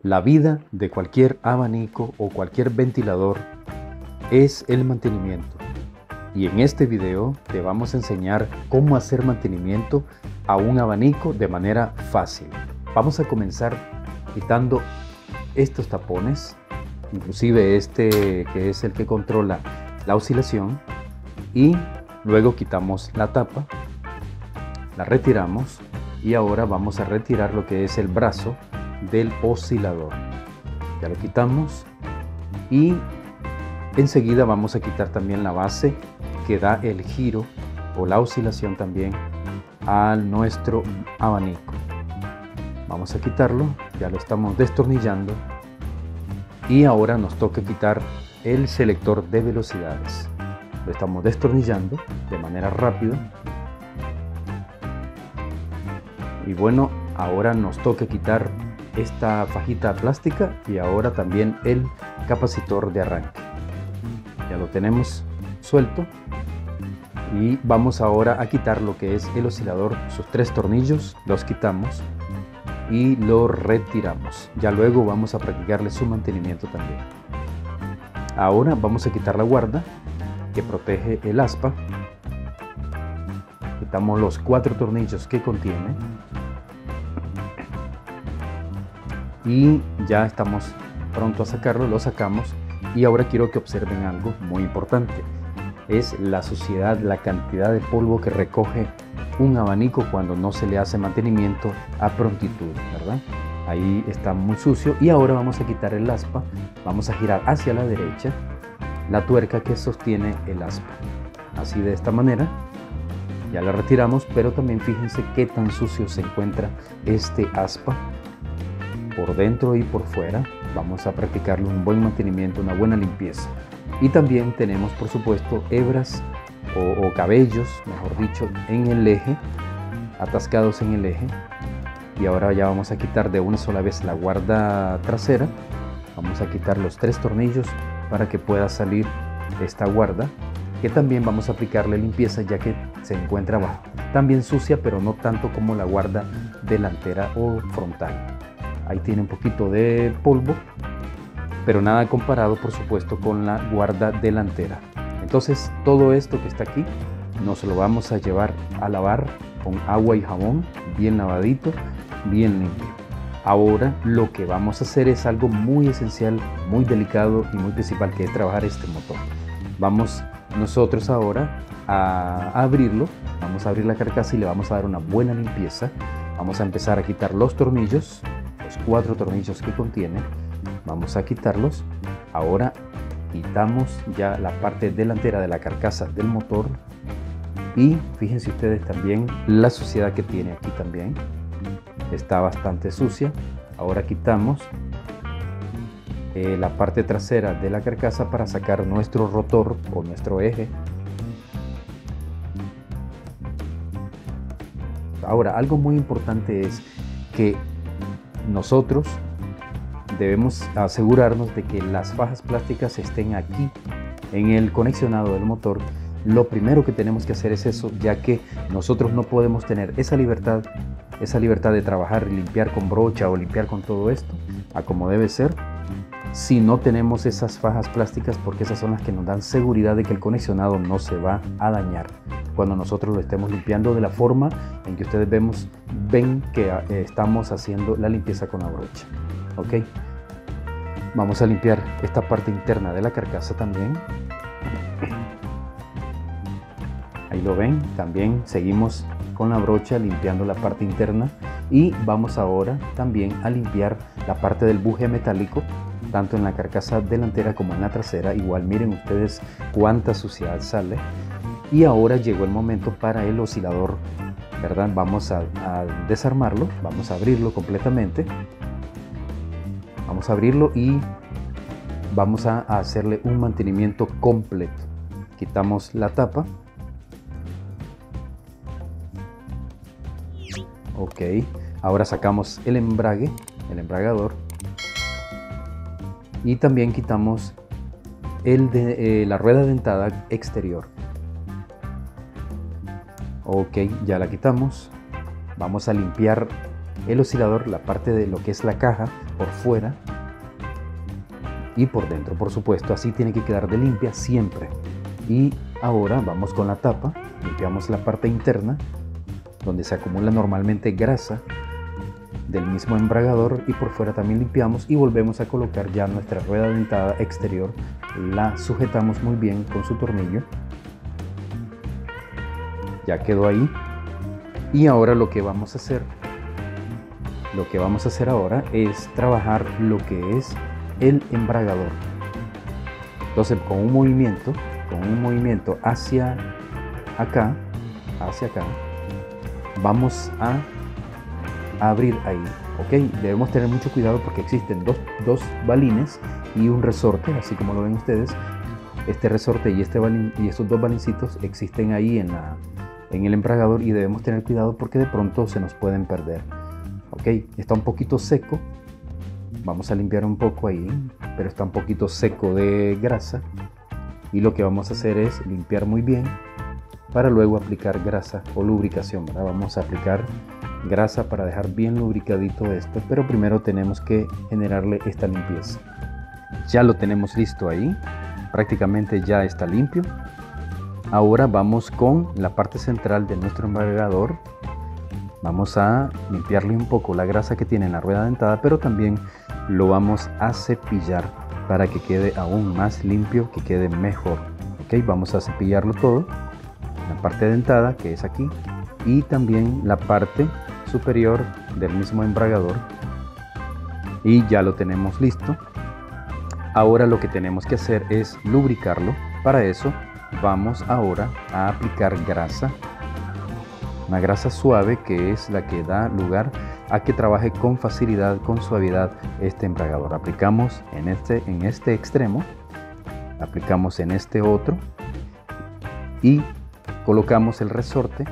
La vida de cualquier abanico o cualquier ventilador es el mantenimiento. Y en este video te vamos a enseñar cómo hacer mantenimiento a un abanico de manera fácil. Vamos a comenzar quitando estos tapones, inclusive este que es el que controla la oscilación, y luego quitamos la tapa, la retiramos y ahora vamos a retirar lo que es el brazo del oscilador. Ya lo quitamos y enseguida vamos a quitar también la base que da el giro o la oscilación también a nuestro abanico. Vamos a quitarlo, ya lo estamos destornillando y ahora nos toca quitar el selector de velocidades. Lo estamos destornillando de manera rápida. Y bueno, ahora nos toca quitar esta fajita plástica y ahora también el capacitor de arranque. Ya lo tenemos suelto y vamos ahora a quitar lo que es el oscilador. Sus 3 tornillos los quitamos y lo retiramos. Ya luego vamos a practicarle su mantenimiento también. Ahora vamos a quitar la guarda que protege el aspa. Quitamos los 4 tornillos que contiene y ya estamos pronto a sacarlo. Lo sacamos y ahora quiero que observen algo muy importante. Es la suciedad, la cantidad de polvo que recoge un abanico cuando no se le hace mantenimiento a prontitud, ¿verdad? Ahí está muy sucio. Y ahora vamos a quitar el aspa. Vamos a girar hacia la derecha la tuerca que sostiene el aspa. Así, de esta manera. Ya la retiramos, pero también fíjense qué tan sucio se encuentra este aspa por dentro y por fuera. Vamos a practicarle un buen mantenimiento, una buena limpieza. Y también tenemos, por supuesto, hebras o cabellos, mejor dicho, en el eje, atascados en el eje. Y ahora ya vamos a quitar de una sola vez la guarda trasera. Vamos a quitar los 3 tornillos para que pueda salir esta guarda, que también vamos a aplicarle limpieza ya que se encuentra también sucia, pero no tanto como la guarda delantera o frontal. Ahí tiene un poquito de polvo, pero nada comparado, por supuesto, con la guarda delantera. Entonces todo esto que está aquí nos lo vamos a llevar a lavar con agua y jabón, bien lavadito, bien limpio. Ahora lo que vamos a hacer es algo muy esencial, muy delicado y muy principal, que es trabajar este motor. Vamos nosotros ahora a abrirlo, vamos a abrir la carcasa y le vamos a dar una buena limpieza. Vamos a empezar a quitar los tornillos, los 4 tornillos que contiene. Vamos a quitarlos. Ahora quitamos ya la parte delantera de la carcasa del motor y fíjense ustedes también la suciedad que tiene aquí también. Está bastante sucia. Ahora quitamos la parte trasera de la carcasa para sacar nuestro rotor o nuestro eje. Ahora, algo muy importante es que nosotros debemos asegurarnos de que las fajas plásticas estén aquí en el conexionado del motor. Lo primero que tenemos que hacer es eso, ya que nosotros no podemos tener esa libertad de trabajar y limpiar con brocha o limpiar con todo esto a como debe ser, si no tenemos esas fajas plásticas, porque esas son las que nos dan seguridad de que el conexionado no se va a dañar cuando nosotros lo estemos limpiando de la forma en que ustedes ven que estamos haciendo la limpieza con la brocha. Ok, vamos a limpiar esta parte interna de la carcasa también. Ahí lo ven, también seguimos con la brocha limpiando la parte interna y vamos ahora también a limpiar la parte del buje metálico, tanto en la carcasa delantera como en la trasera. Igual miren ustedes cuánta suciedad sale. Y ahora llegó el momento para el oscilador, ¿verdad? Vamos a desarmarlo, vamos a abrirlo completamente. Vamos a abrirlo y vamos a hacerle un mantenimiento completo. Quitamos la tapa. Ok, ahora sacamos el embrague, el embragador, y también quitamos la rueda dentada exterior. Ok, ya la quitamos. Vamos a limpiar el oscilador, la parte de lo que es la caja, por fuera y por dentro, por supuesto. Así tiene que quedar de limpia siempre. Y ahora vamos con la tapa, limpiamos la parte interna donde se acumula normalmente grasa del mismo embragador, y por fuera también limpiamos y volvemos a colocar ya nuestra rueda dentada exterior. La sujetamos muy bien con su tornillo. Ya quedó ahí. Y ahora lo que vamos a hacer ahora es trabajar lo que es el embragador. Entonces con un movimiento hacia acá, vamos a abrir ahí, ok. Debemos tener mucho cuidado porque existen dos balines y un resorte, así como lo ven ustedes. Este resorte y estos dos balincitos existen ahí en el embragador, y debemos tener cuidado porque de pronto se nos pueden perder. Ok, está un poquito seco, vamos a limpiar un poco ahí, pero está un poquito seco de grasa, y lo que vamos a hacer es limpiar muy bien para luego aplicar grasa o lubricación, ¿verdad? Vamos a aplicar grasa para dejar bien lubricadito esto, pero primero tenemos que generarle esta limpieza. Ya lo tenemos listo ahí, prácticamente ya está limpio. Ahora vamos con la parte central de nuestro embragador. Vamos a limpiarle un poco la grasa que tiene en la rueda dentada, pero también lo vamos a cepillar para que quede aún más limpio, que quede mejor. Ok, vamos a cepillarlo todo, la parte dentada que es aquí, y también la parte superior del mismo embragador, y ya lo tenemos listo. Ahora lo que tenemos que hacer es lubricarlo. Para eso vamos ahora a aplicar grasa, una grasa suave que es la que da lugar a que trabaje con facilidad, con suavidad este embragador. Aplicamos en este extremo, aplicamos en este otro y colocamos el resorte.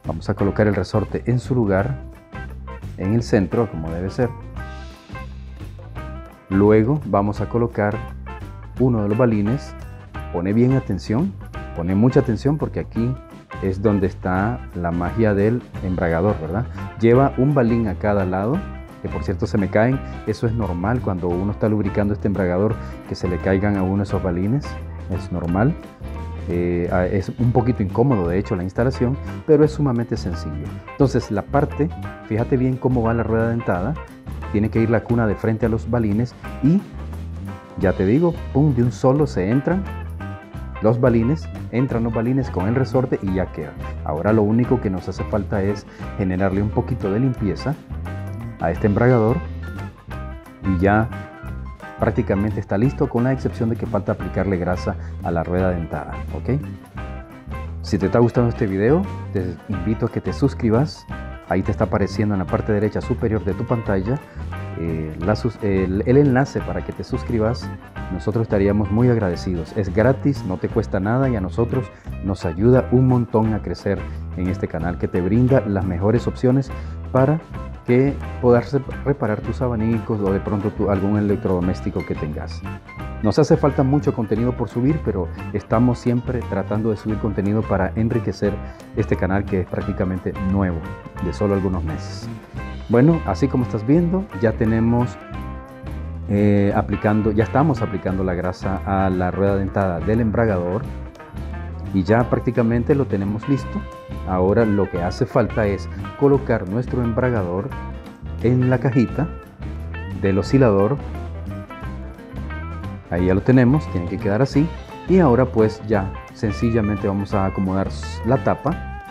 Vamos a colocar el resorte en su lugar, en el centro, como debe ser. Luego vamos a colocar uno de los balines. Pone bien atención, pone mucha atención porque aquí es donde está la magia del embragador, ¿verdad? Lleva un balín a cada lado, que por cierto se me caen. Eso es normal cuando uno está lubricando este embragador, que se le caigan a uno esos balines, es normal. Es un poquito incómodo de hecho la instalación, pero es sumamente sencillo. Entonces la parte, fíjate bien cómo va la rueda dentada, tiene que ir la cuna de frente a los balines, y ya te digo, pum, de un solo se entran los balines, entran los balines con el resorte y ya queda. Ahora lo único que nos hace falta es generarle un poquito de limpieza a este embragador, y ya prácticamente está listo, con la excepción de que falta aplicarle grasa a la rueda dentada, ¿ok? Si te está gustando este video, te invito a que te suscribas. Ahí te está apareciendo en la parte derecha superior de tu pantalla el enlace para que te suscribas. Nosotros estaríamos muy agradecidos. Es gratis, no te cuesta nada, y a nosotros nos ayuda un montón a crecer en este canal que te brinda las mejores opciones para que puedas reparar tus abanicos o de pronto algún electrodoméstico que tengas. Nos hace falta mucho contenido por subir, pero estamos siempre tratando de subir contenido para enriquecer este canal, que es prácticamente nuevo, de solo algunos meses. Bueno, así como estás viendo, ya tenemos ya estamos aplicando la grasa a la rueda dentada del embragador, y ya prácticamente lo tenemos listo. Ahora lo que hace falta es colocar nuestro embragador en la cajita del oscilador. Ahí ya lo tenemos, tiene que quedar así. Y ahora pues ya sencillamente vamos a acomodar la tapa.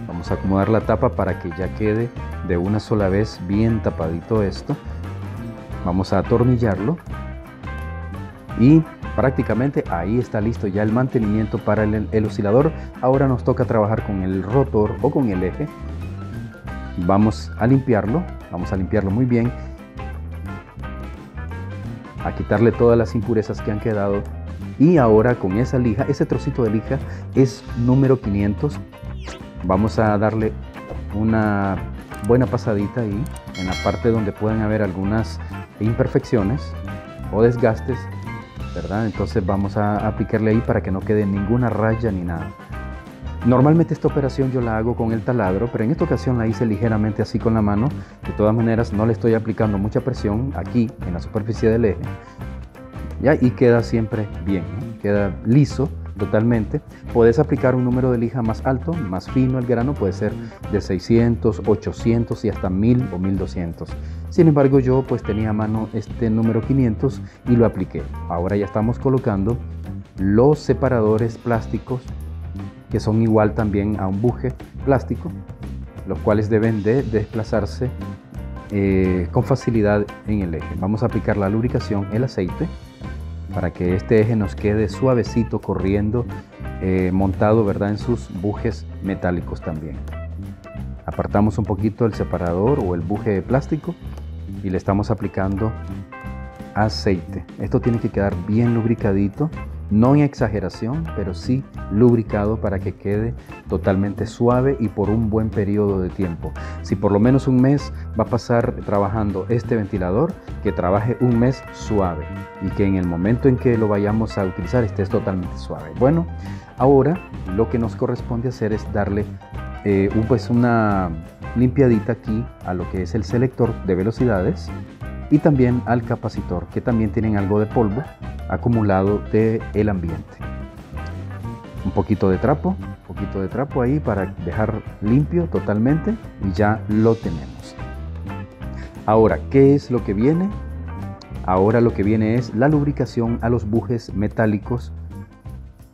Vamos a acomodar la tapa para que ya quede de una sola vez bien tapadito esto. Vamos a atornillarlo y prácticamente ahí está listo ya el mantenimiento para el oscilador. Ahora nos toca trabajar con el rotor o con el eje. Vamos a limpiarlo muy bien, a quitarle todas las impurezas que han quedado. Y ahora con esa lija, ese trocito de lija es número 500. Vamos a darle una buena pasadita ahí en la parte donde pueden haber algunas imperfecciones o desgastes, ¿verdad? Entonces vamos a aplicarle ahí para que no quede ninguna raya ni nada. Normalmente esta operación yo la hago con el taladro, pero en esta ocasión la hice ligeramente así con la mano. De todas maneras no le estoy aplicando mucha presión aquí en la superficie del eje, ¿ya? Y queda siempre bien, ¿no? Queda liso totalmente. Puedes aplicar un número de lija más alto, más fino el grano, puede ser de 600, 800 y hasta 1000 o 1200. Sin embargo, yo pues tenía a mano este número 500 y lo apliqué. Ahora ya estamos colocando los separadores plásticos, que son igual también a un buje plástico, los cuales deben de desplazarse con facilidad en el eje. Vamos a aplicar la lubricación, el aceite, para que este eje nos quede suavecito corriendo, montado, ¿verdad?, en sus bujes metálicos también. Apartamos un poquito el separador o el buje de plástico y le estamos aplicando aceite. Esto tiene que quedar bien lubricadito, no en exageración, pero sí lubricado para que quede totalmente suave y por un buen periodo de tiempo. Si por lo menos un mes va a pasar trabajando este ventilador, que trabaje un mes suave y que en el momento en que lo vayamos a utilizar esté totalmente suave. Bueno, ahora lo que nos corresponde hacer es darle una limpiadita aquí a lo que es el selector de velocidades y también al capacitor, que también tienen algo de polvo acumulado del ambiente. Un poquito de trapo ahí para dejar limpio totalmente y ya lo tenemos. Ahora, ¿qué es lo que viene? Ahora lo que viene es la lubricación a los bujes metálicos,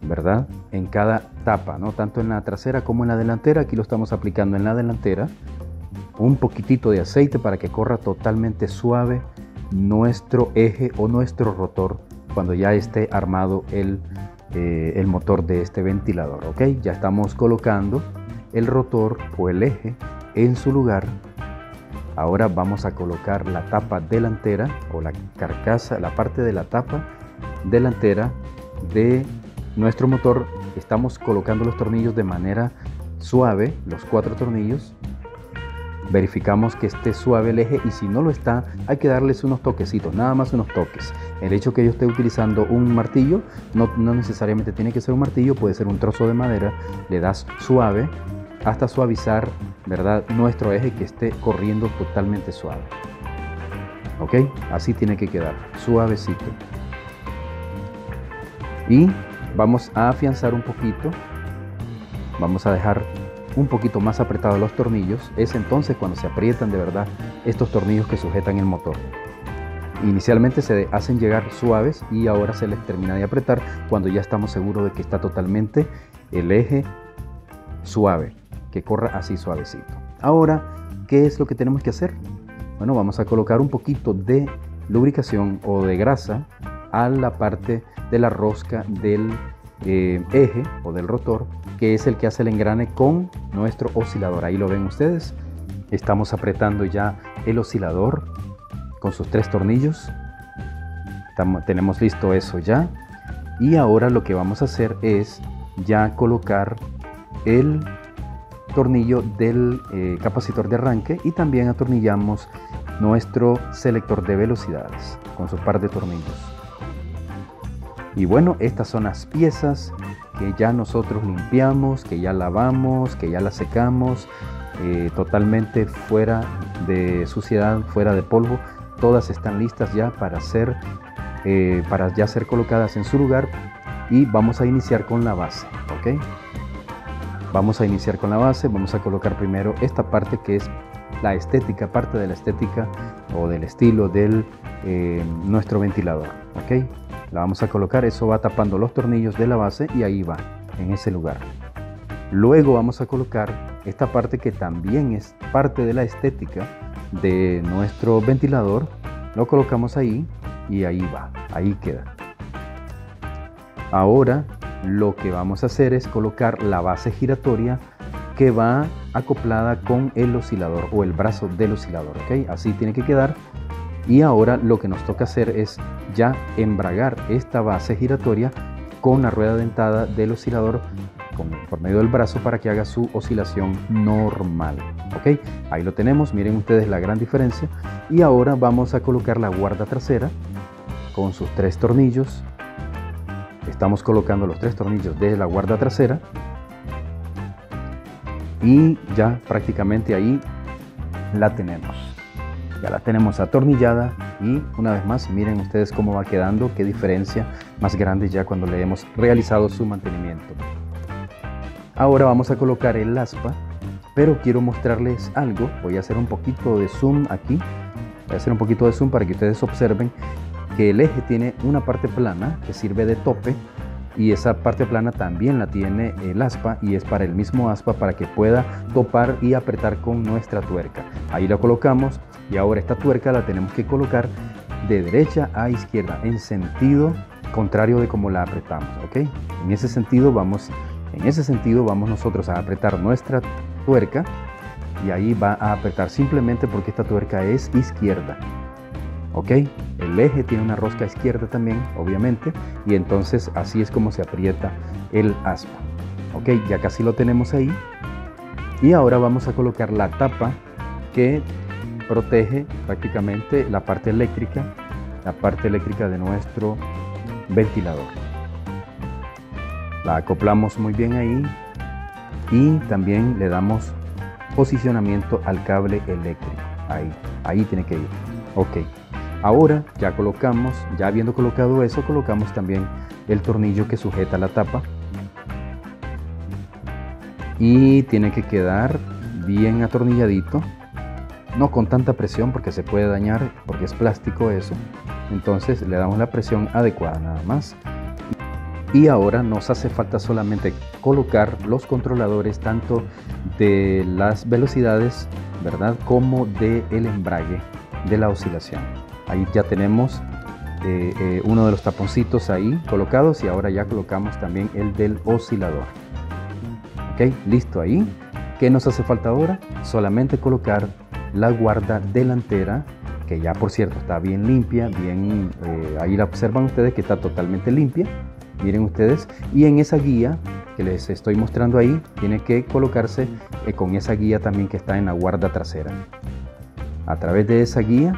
¿verdad? En cada tapa, ¿no? Tanto en la trasera como en la delantera. Aquí lo estamos aplicando en la delantera. Un poquitito de aceite para que corra totalmente suave nuestro eje o nuestro rotor cuando ya esté armado el motor de este ventilador. ¿Ok? Ya estamos colocando el rotor o el eje en su lugar. Ahora vamos a colocar la tapa delantera o la carcasa, la parte de la tapa delantera de nuestro motor. Estamos colocando los tornillos de manera suave, los 4 tornillos. Verificamos que esté suave el eje y si no lo está, hay que darles unos toquecitos, nada más unos toques. El hecho que yo esté utilizando un martillo, no necesariamente tiene que ser un martillo, puede ser un trozo de madera, le das suave hasta suavizar, ¿verdad?, nuestro eje, que esté corriendo totalmente suave. ¿Ok? Así tiene que quedar, suavecito. Y vamos a afianzar un poquito, vamos a dejar un poquito más apretados los tornillos. Es entonces cuando se aprietan de verdad estos tornillos que sujetan el motor. Inicialmente se hacen llegar suaves y ahora se les termina de apretar cuando ya estamos seguros de que está totalmente el eje suave, que corra así suavecito. Ahora, ¿qué es lo que tenemos que hacer? Bueno, vamos a colocar un poquito de lubricación o de grasa a la parte de la rosca del eje o del rotor, que es el que hace el engrane con nuestro oscilador. Ahí lo ven ustedes. Estamos apretando ya el oscilador con sus 3 tornillos. Tenemos listo eso ya. Y ahora lo que vamos a hacer es ya colocar el tornillo del capacitor de arranque y también atornillamos nuestro selector de velocidades con sus par de tornillos. Y bueno, estas son las piezas que ya nosotros limpiamos, que ya lavamos, que ya las secamos, totalmente fuera de suciedad, fuera de polvo. Todas están listas ya para ser colocadas en su lugar y vamos a iniciar con la base. ¿Ok? Vamos a iniciar con la base. Vamos a colocar primero esta parte que es la estética, parte de la estética o del estilo del nuestro ventilador. ¿Ok? La vamos a colocar, eso va tapando los tornillos de la base y ahí va, en ese lugar. Luego vamos a colocar esta parte que también es parte de la estética de nuestro ventilador. Lo colocamos ahí y ahí va, ahí queda. Ahora lo que vamos a hacer es colocar la base giratoria que va acoplada con el oscilador o el brazo del oscilador. ¿Ok? Así tiene que quedar. Y ahora lo que nos toca hacer es ya embragar esta base giratoria con la rueda dentada del oscilador por medio del brazo para que haga su oscilación normal. ¿Ok? Ahí lo tenemos, miren ustedes la gran diferencia. Y ahora vamos a colocar la guarda trasera con sus 3 tornillos. Estamos colocando los 3 tornillos de la guarda trasera y ya prácticamente ahí la tenemos. Ya la tenemos atornillada y una vez más miren ustedes cómo va quedando, qué diferencia más grande ya cuando le hemos realizado su mantenimiento. Ahora vamos a colocar el aspa, pero quiero mostrarles algo. Voy a hacer un poquito de zoom aquí, voy a hacer un poquito de zoom para que ustedes observen que el eje tiene una parte plana que sirve de tope y esa parte plana también la tiene el aspa y es para el mismo aspa para que pueda topar y apretar con nuestra tuerca. Ahí la colocamos y ahora esta tuerca la tenemos que colocar de derecha a izquierda en sentido contrario de como la apretamos, ¿ok? En ese sentido vamos nosotros a apretar nuestra tuerca y ahí va a apretar simplemente porque esta tuerca es izquierda. ¿Ok? El eje tiene una rosca izquierda también, obviamente, y entonces así es como se aprieta el aspa. ¿Ok? Ya casi lo tenemos ahí. Y ahora vamos a colocar la tapa que protege prácticamente la parte eléctrica de nuestro ventilador. La acoplamos muy bien ahí y también le damos posicionamiento al cable eléctrico. Ahí tiene que ir. Ok. Ahora ya colocamos, ya habiendo colocado eso, colocamos también el tornillo que sujeta la tapa y tiene que quedar bien atornilladito, no con tanta presión porque se puede dañar, porque es plástico eso. Entonces le damos la presión adecuada nada más. Y ahora nos hace falta solamente colocar los controladores tanto de las velocidades, ¿verdad?, como del embrague de la oscilación. Ahí ya tenemos uno de los taponcitos ahí colocados y ahora ya colocamos también el del oscilador. Ok, listo ahí. ¿Qué nos hace falta ahora? Solamente colocar la guarda delantera, que ya por cierto está bien limpia, ahí la observan ustedes que está totalmente limpia. Miren ustedes, y en esa guía que les estoy mostrando ahí, tiene que colocarse con esa guía también que está en la guarda trasera. A través de esa guía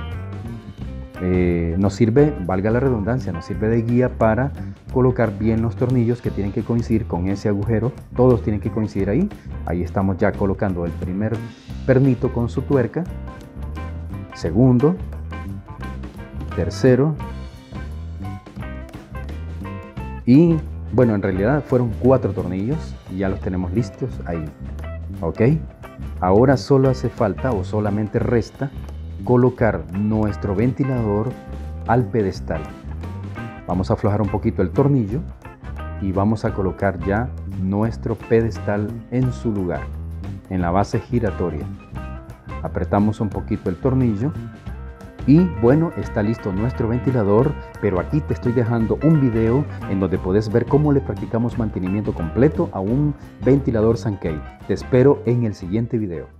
nos sirve, valga la redundancia, nos sirve de guía para colocar bien los tornillos que tienen que coincidir con ese agujero. Todos tienen que coincidir ahí. Ahí estamos ya colocando el primer pernito con su tuerca, segundo, tercero y bueno, en realidad fueron 4 tornillos y ya los tenemos listos ahí. Ok, ahora solo hace falta o solamente resta colocar nuestro ventilador al pedestal. Vamos a aflojar un poquito el tornillo y vamos a colocar ya nuestro pedestal en su lugar, en la base giratoria. Apretamos un poquito el tornillo y bueno, está listo nuestro ventilador, pero aquí te estoy dejando un video en donde puedes ver cómo le practicamos mantenimiento completo a un ventilador Sankey. Te espero en el siguiente video.